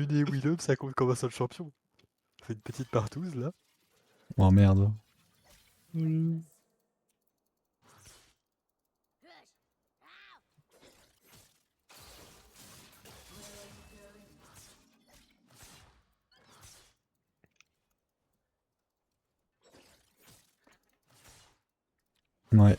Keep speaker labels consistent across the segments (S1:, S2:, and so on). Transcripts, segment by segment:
S1: Une et Willem, ça compte comme un seul champion. C'est une petite partouze là.
S2: Oh merde. Ouais.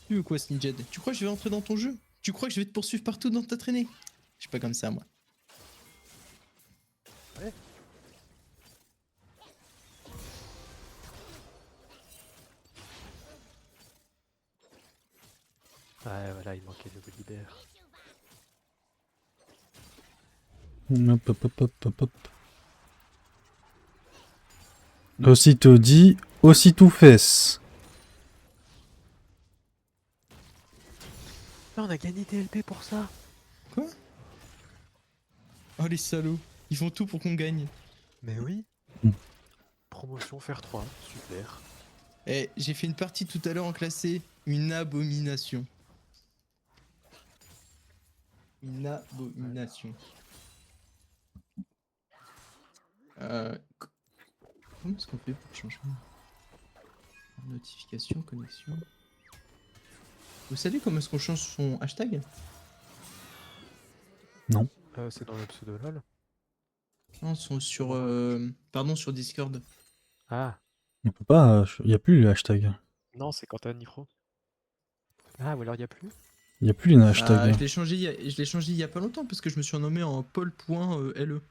S3: Tu veux quoi, Sninjed? Tu crois que je vais entrer dans ton jeu? Tu crois que je vais te poursuivre partout dans ta traînée? Je suis pas comme ça, moi.
S1: Ouais. Ouais, voilà, il manquait le Volibear.
S2: Hop, hop, hop, hop, hop, hop. Aussitôt dit, aussitôt fesse.
S1: Ah, on a gagné TLP pour ça.
S3: Quoi? Oh, les salauds. Ils font tout pour qu'on gagne.
S1: Mais oui.
S2: Mm.
S1: Promotion faire 3, super.
S3: Eh, j'ai fait une partie tout à l'heure en classé. Une abomination. Une abomination. Comment est-ce qu'on fait pour changer? Notification, connexion. Vous savez comment est-ce qu'on change son hashtag?
S2: Non.
S1: C'est dans le pseudo LOL.
S3: Non, sur... Pardon, sur Discord.
S1: Ah,
S2: On peut pas. Y a plus le hashtag.
S1: non, c'est quand t'as un micro. Ah, ou alors il y a plus.
S2: Y a plus les hashtags.
S3: Je l'ai changé, je l'ai changé il y a pas longtemps parce que je me suis renommé en Paul.le.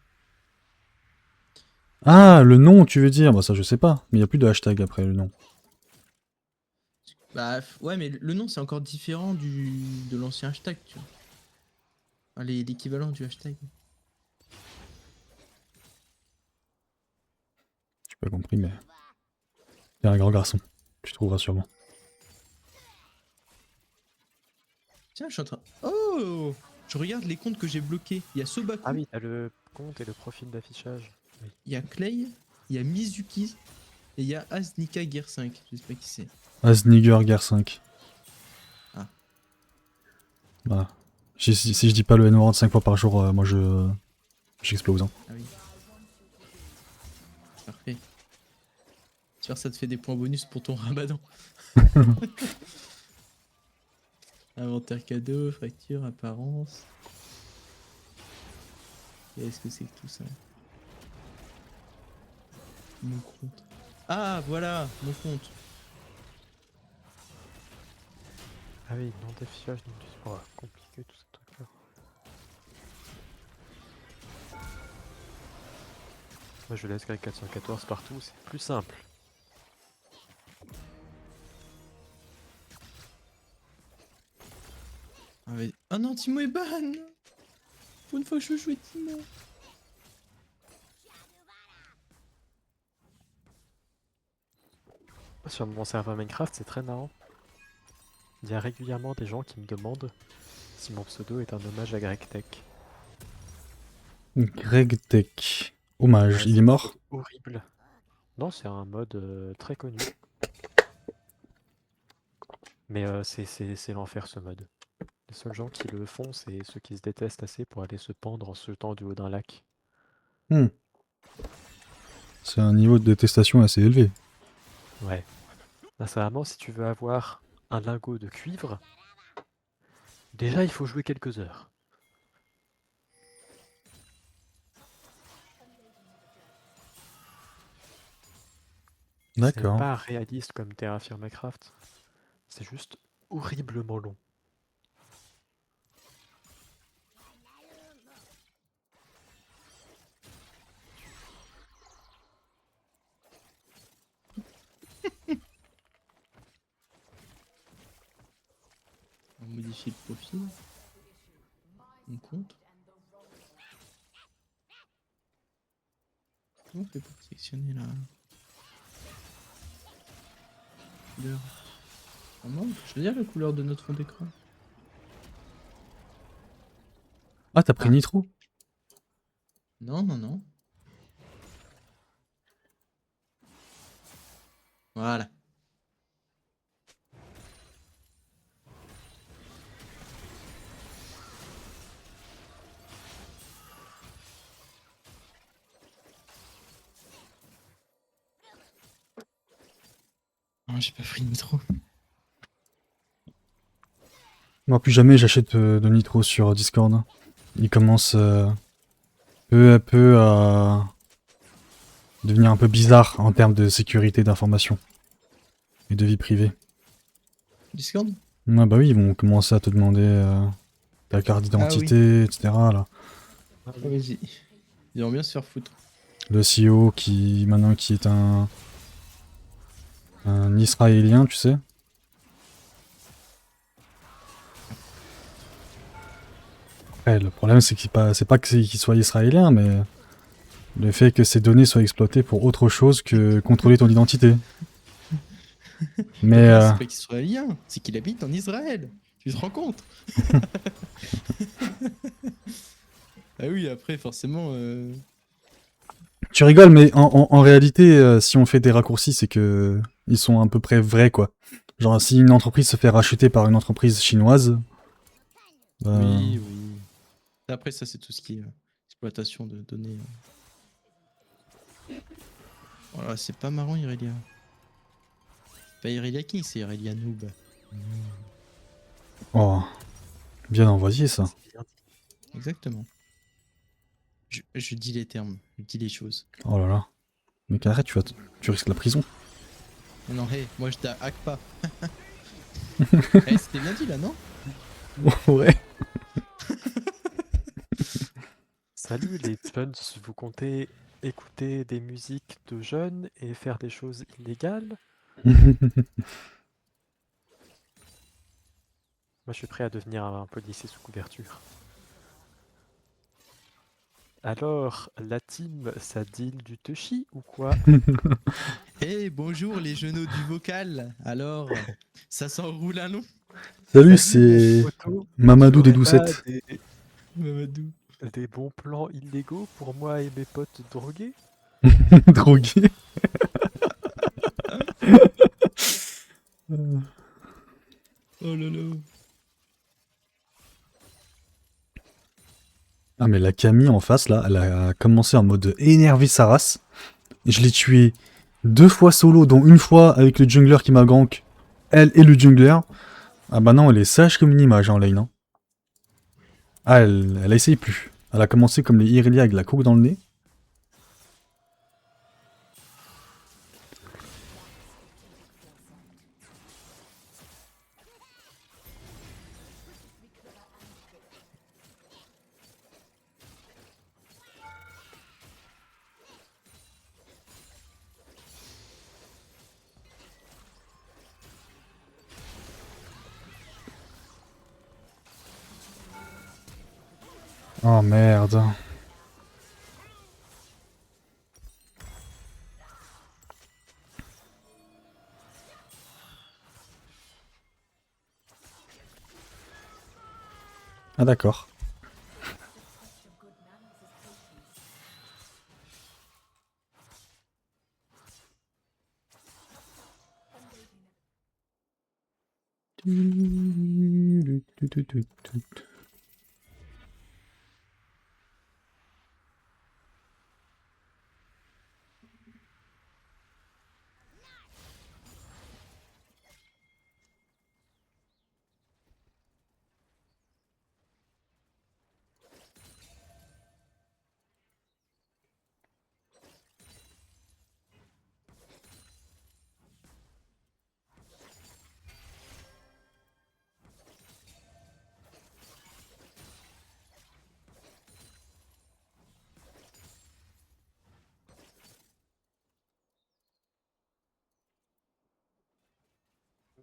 S2: Ah, le nom, tu veux dire? Bah ça, je sais pas. Mais y a plus de hashtag après le nom.
S3: Bah ouais, mais le nom c'est encore différent de l'ancien hashtag, tu vois. Enfin, l'équivalent du hashtag.
S2: J'ai pas compris, mais. T'es un grand garçon. Tu trouveras sûrement.
S3: Tiens, je suis en train... Oh, je regarde les comptes que j'ai bloqués. Il y a Sobaku,
S1: Ah oui, t'as le compte et le profil d'affichage. Oui.
S3: il y a Clay, il y a Mizuki et il y a Asnika Gear 5. Je sais pas qui c'est.
S2: Asniger Guerre 5.
S3: Ah.
S2: Voilà. Si je dis pas le N-word 5 fois par jour, moi j'explose. Hein.
S3: Ah oui. Parfait. J'espère que ça te fait des points bonus pour ton ramadan. Inventaire cadeau, fracture, apparence. Qu'est-ce que c'est que tout ça? Mon compte. Ah, voilà, mon compte.
S1: Ah oui, nom d'affichage, nom du sport. Compliqué tout ce truc-là. Moi je laisse avec 414 partout, c'est plus simple.
S3: Ah, mais... Oh non, Timo est ban. Pour une fois que je veux jouer Timo.
S1: Sur mon serveur Minecraft, c'est très marrant. Il y a régulièrement des gens qui me demandent si mon pseudo est un hommage à GregTech.
S2: Greg Tech. Hommage,
S1: Ouais,
S2: il est
S1: c'est un
S2: mort?
S1: mode horrible. Non, c'est un mode très connu. Mais c'est l'enfer ce mode. Les seuls gens qui le font, c'est ceux qui se détestent assez pour aller se pendre en se jetant du haut d'un lac.
S2: Hmm. C'est un niveau de détestation assez élevé.
S1: Ouais. Là, sincèrement, si tu veux avoir un lingot de cuivre, déjà il faut jouer quelques heures. C'est même
S2: D'accord.
S1: pas réaliste comme Terra Firma Craft. C'est juste horriblement long.
S3: On modifie le profil. On compte. Comment on fait pour sélectionner la couleur? Ah non, je veux dire la couleur de notre fond d'écran.
S2: Ah, t'as pris
S3: Ah.
S2: Nitro?
S3: Non, non, non. Voilà. Non, j'ai pas pris Nitro.
S2: Moi, plus jamais j'achète de Nitro sur Discord. Il commence peu à peu à devenir un peu bizarre en termes de sécurité d'information et de vie privée.
S3: Discord?
S2: Ouais, bah oui, ils vont commencer à te demander ta carte
S3: Ah oui.
S2: d'identité, etc. Là.
S1: Ah
S3: Ah,
S1: oui.
S3: vas-y. Ils vont bien se faire foutre.
S2: Le CEO qui maintenant qui est un Israélien, tu sais. Ouais, le problème c'est pas qu'il soit israélien, mais le fait que ces données soient exploitées pour autre chose que contrôler ton identité.
S3: Le
S2: Mais
S3: problème, c'est pas qu'il soit lien, c'est qu'il habite en Israël. Tu te rends compte? Ah oui, après, forcément.
S2: tu rigoles, mais en réalité, si on fait des raccourcis, c'est que ils sont à peu près vrais, quoi. Genre, si une entreprise se fait racheter par une entreprise chinoise, euh,
S3: Oui, oui. Après, ça, c'est tout ce qui est exploitation de données. Voilà, c'est pas marrant, Irelia. C'est pas Irelia King, c'est Irelia Noob.
S2: oh, bien envoyé ça.
S1: C'est bien dit.
S3: Exactement. Je dis les termes, je dis les choses.
S2: Oh là là. Mais arrête, tu risques la prison.
S3: Non, hé, moi je hack pas. Eh, c'était bien dit là, non?
S2: Ouais.
S1: Salut les jeunes, vous comptez écouter des musiques de jeunes et faire des choses illégales? Moi je suis prêt à devenir un policier sous couverture. Alors, la team, ça deal du touchy ou quoi?
S3: Eh, bonjour les genoux du vocal. Alors, ça s'enroule un long.
S2: Salut,
S1: Salut mon
S2: c'est
S1: poteau, tu
S2: Mamadou des
S1: aurais pas
S2: Doucettes.
S3: Mamadou.
S1: des bons plans illégaux pour moi et mes potes drogués?
S2: Drogué.
S3: Oh là là.
S2: Ah mais la Camille en face là, elle a commencé en mode énervé sa race. Je l'ai tué 2 fois solo, dont une fois avec le jungler qui m'a gank. Elle et le jungler. Ah bah non, elle est sage comme une image en lane. Hein. Ah, elle a essayé plus. Elle a commencé comme les Irelia avec la coke dans le nez. Oh merde. Ah d'accord.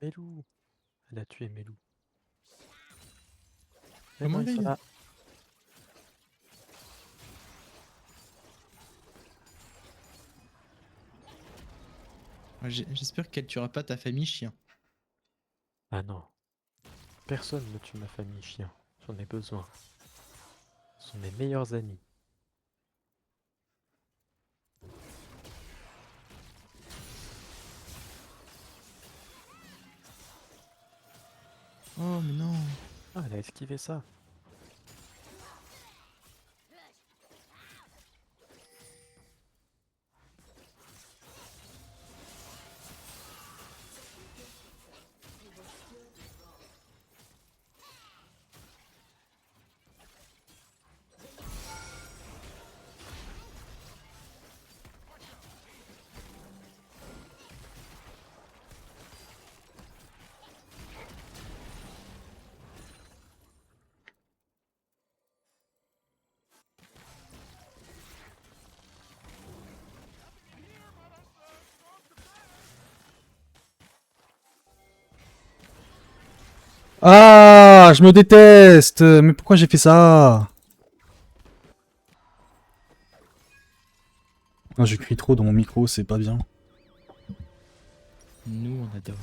S1: Melou, elle a tué Melou. Mais non,
S3: Comment
S1: ils sont
S3: Irelia?
S1: là.
S3: J'espère qu'elle tuera pas ta famille chien.
S1: Ah non, personne ne tue ma famille chien. J'en ai besoin. Ce sont mes meilleurs amis.
S3: Oh, mais non.
S1: Ah, elle a esquivé ça.
S2: Ah, je me déteste. Mais pourquoi j'ai fait ça? Ah, je crie trop dans mon micro, c'est pas bien.
S3: Nous, on adore.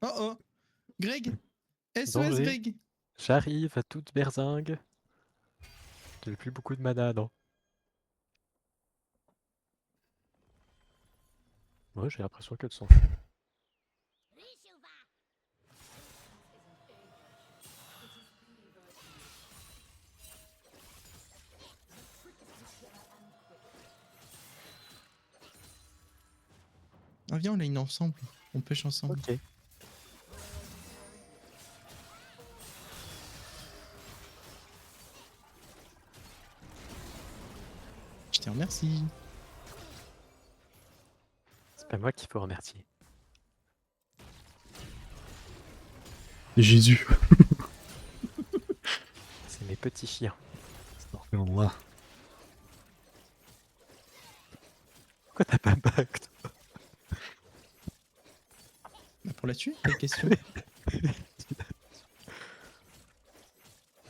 S3: Oh oh. Greg. SOS,
S1: Danger.
S3: Greg.
S1: J'arrive à toute berzingue. J'ai plus beaucoup de mana, non. Ouais, j'ai l'impression qu'elle s'en fout.
S3: Ah, viens, on lane ensemble. On pêche ensemble.
S1: Ok.
S3: Je te remercie.
S1: C'est pas moi qu'il faut remercier.
S2: Jésus.
S1: C'est mes petits chiens.
S2: Voilà.
S1: Pourquoi t'as pas back, toi?
S3: Bah, pour la tuer, quelle question.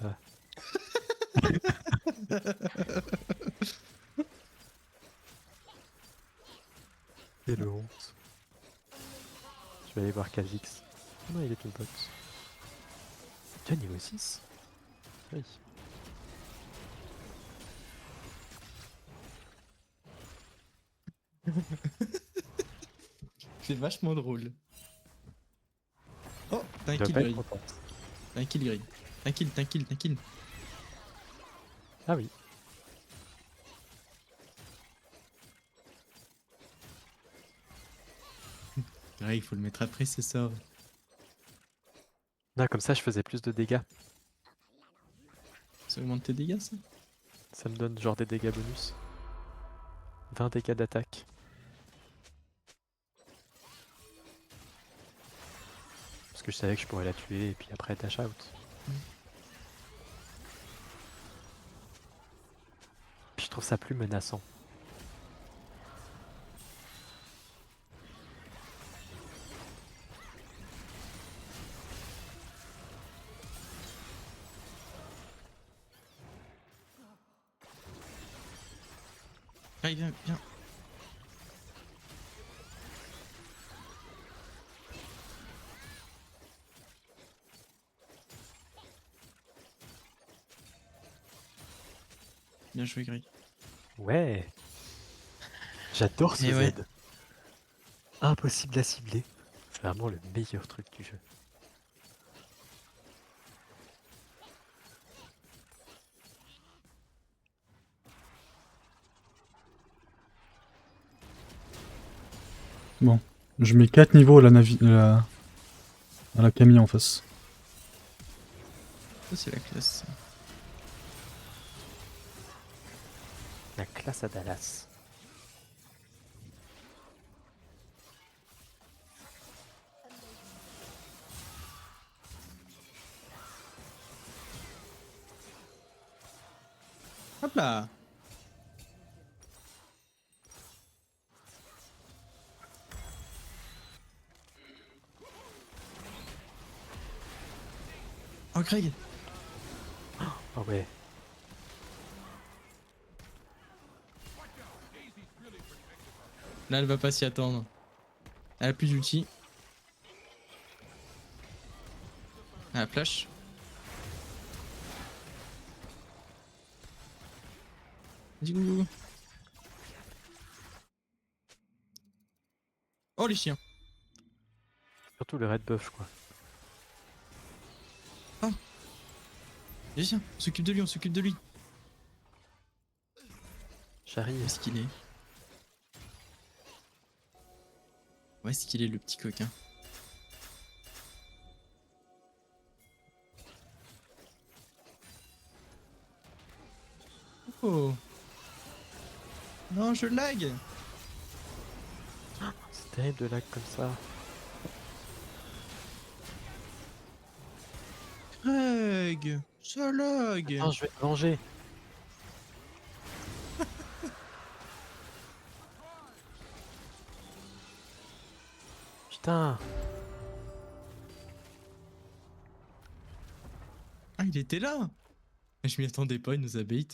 S1: Ah. Quelle honte. Je vais aller voir Kha'Zix. Non, il est tout bot. Tiens, niveau 6. Oui.
S3: C'est vachement drôle. Oh, t'as un
S1: Il doit
S3: kill,
S1: pas être
S3: Greg.
S1: content.
S3: T'as un kill, Greg. T'as un kill, t'as un kill, t'as un kill.
S1: Ah oui.
S3: Greg, il faut le mettre après ses sorts.
S1: Non, comme ça, je faisais plus de dégâts.
S3: Ça augmente tes dégâts, ça?
S1: Ça me donne genre des dégâts bonus. 20 dégâts d'attaque. Parce que je savais que je pourrais la tuer et puis après dash out. Puis je trouve ça plus menaçant.
S3: Ah, viens, viens. Bien joué, Greg.
S1: Ouais. J'adore ce
S3: Et
S1: Z.
S3: ouais.
S1: Impossible à cibler. C'est vraiment le meilleur truc du jeu.
S2: Bon. Je mets 4 niveaux à à la Camille en face.
S3: Ça, c'est la classe.
S1: La classe à Dallas.
S3: Hop là. Oh, Greg.
S1: Ah ouais.
S3: Là, elle va pas s'y attendre. Elle a plus d'ulti. Elle a flash. Du coup. Oh les chiens.
S1: Surtout le red buff, quoi.
S3: Viens, on s'occupe de lui, on s'occupe de lui. Où
S1: J'arrive.
S3: est-ce qu'il est? Où est-ce qu'il est le petit coquin? Oh. Non, je lag.
S1: C'est terrible de lag comme ça.
S3: Greg, ça lag.
S1: Attends, je vais te venger. Putain.
S3: Ah, il était là. Je m'y attendais pas, il nous a bait.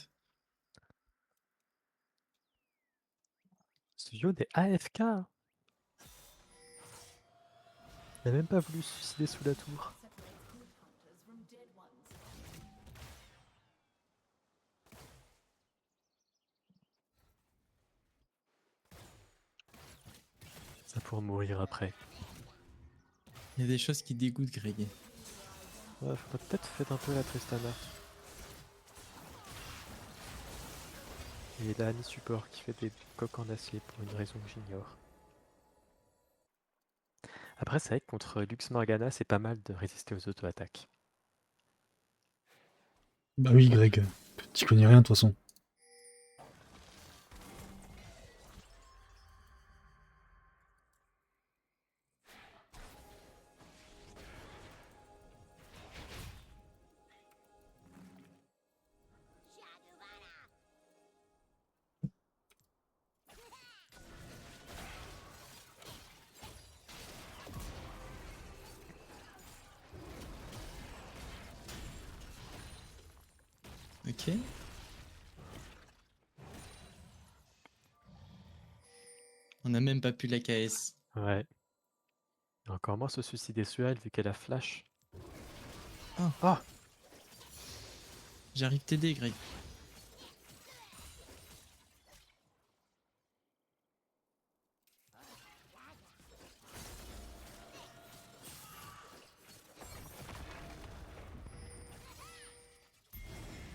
S1: Ce Yone est AFK. Il a même pas voulu se suicider sous la tour. Ça pour mourir après.
S3: Il y a des choses qui dégoûtent Greg.
S1: Ouais, faudrait peut-être faire un peu la Tristana. Et la Annie support qui fait des coques en acier pour une raison que j'ignore. Après, c'est vrai que contre Lux Morgana, c'est pas mal de résister aux auto-attaques.
S2: Bah oui, Greg. Tu connais rien de toute façon.
S3: Ok. On n'a même pas pu la KS.
S1: Ouais. Et encore moins se suicider sur elle vu qu'elle a flash.
S3: Ah.
S1: Ah.
S3: J'arrive t'aider, Greg.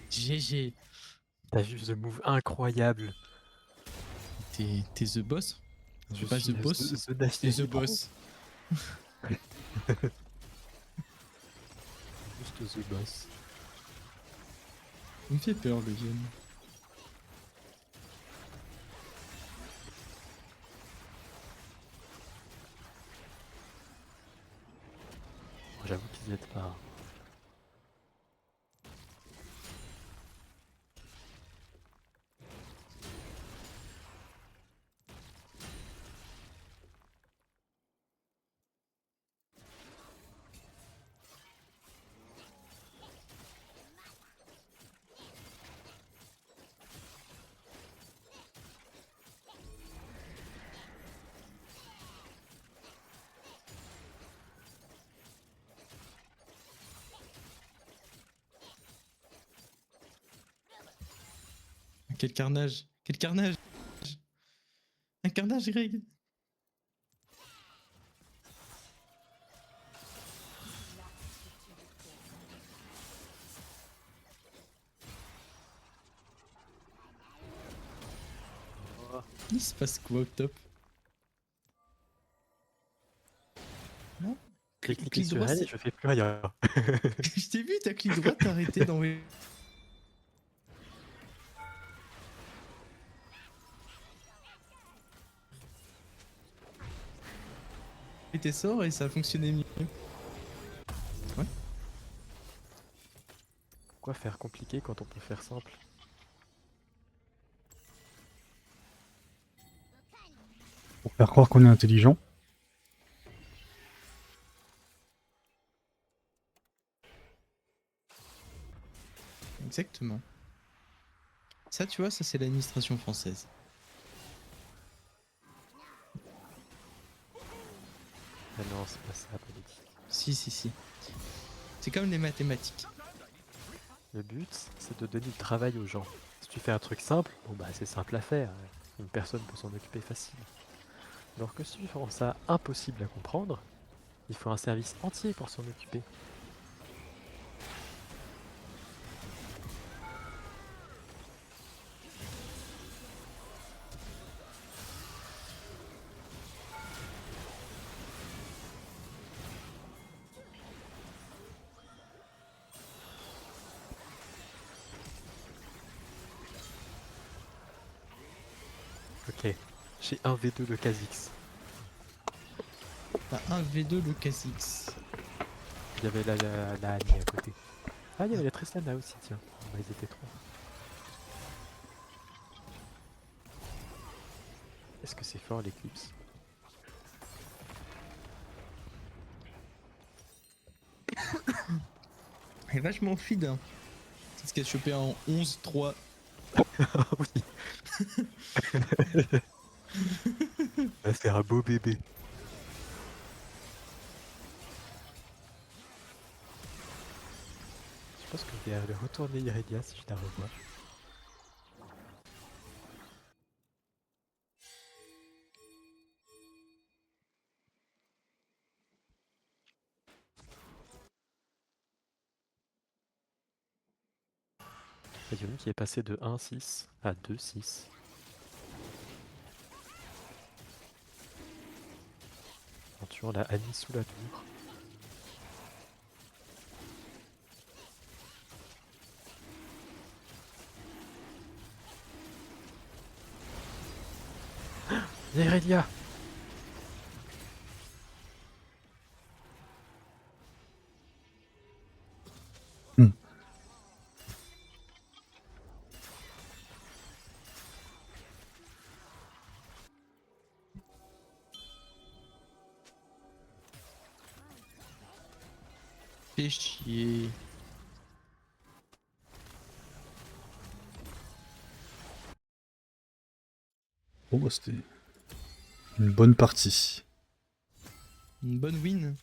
S3: GG.
S1: T'as vu ce move incroyable.
S3: T'es The Boss?
S1: Je
S3: Pas
S1: suis
S3: The Boss.
S1: The
S3: T'es
S1: Dynasty
S3: The
S1: Pro.
S3: Boss.
S1: Juste The Boss.
S3: Il me fait peur, le jeune.
S1: J'avoue qu'ils aident pas.
S3: Quel carnage. Quel carnage. Un carnage, Greg. Il se passe quoi au top? Non?
S1: J'ai cliqué
S3: Clic
S1: sur
S3: droit,
S1: elle et
S3: c'est...
S1: je fais plus rien.
S3: Je t'ai vu, t'as clic droit, t'as arrêté d'envoyer tes sorts et ça a fonctionné mieux.
S1: Pourquoi faire compliqué quand on peut faire simple?
S2: Pour faire croire qu'on est intelligent.
S3: Exactement. Ça, tu vois, ça c'est l'administration française.
S1: Ah non, c'est pas ça, politique.
S3: Si, si, si. C'est comme les mathématiques.
S1: Le but, c'est de donner du travail aux gens. Si tu fais un truc simple, bon bah c'est simple à faire. Une personne peut s'en occuper facile. Alors que si tu rends ça impossible à comprendre, il faut un service entier pour s'en occuper. Ok, j'ai un V2 le Kha'Zix.
S3: T'as un V2 le Kha'Zix.
S1: Il y avait la Annie à côté. Ah, il y avait la Tristana aussi, tiens. Bah, ils étaient trois. Est-ce que c'est fort l'éclipse?
S3: Elle est vachement feed. Hein. C'est ce qu'elle a chopé en 11-3.
S1: Ah oui. Elle va faire un beau bébé. Je pense que je vais aller retourner Irelia si je la revois. Il y a une qui est passée de 1-6 à 2-6. En tuant la Annie sous la tour. Irelia!
S2: Hmm.
S3: Fais chier.
S2: Bon, bah, c'était une bonne partie.
S3: Une bonne win.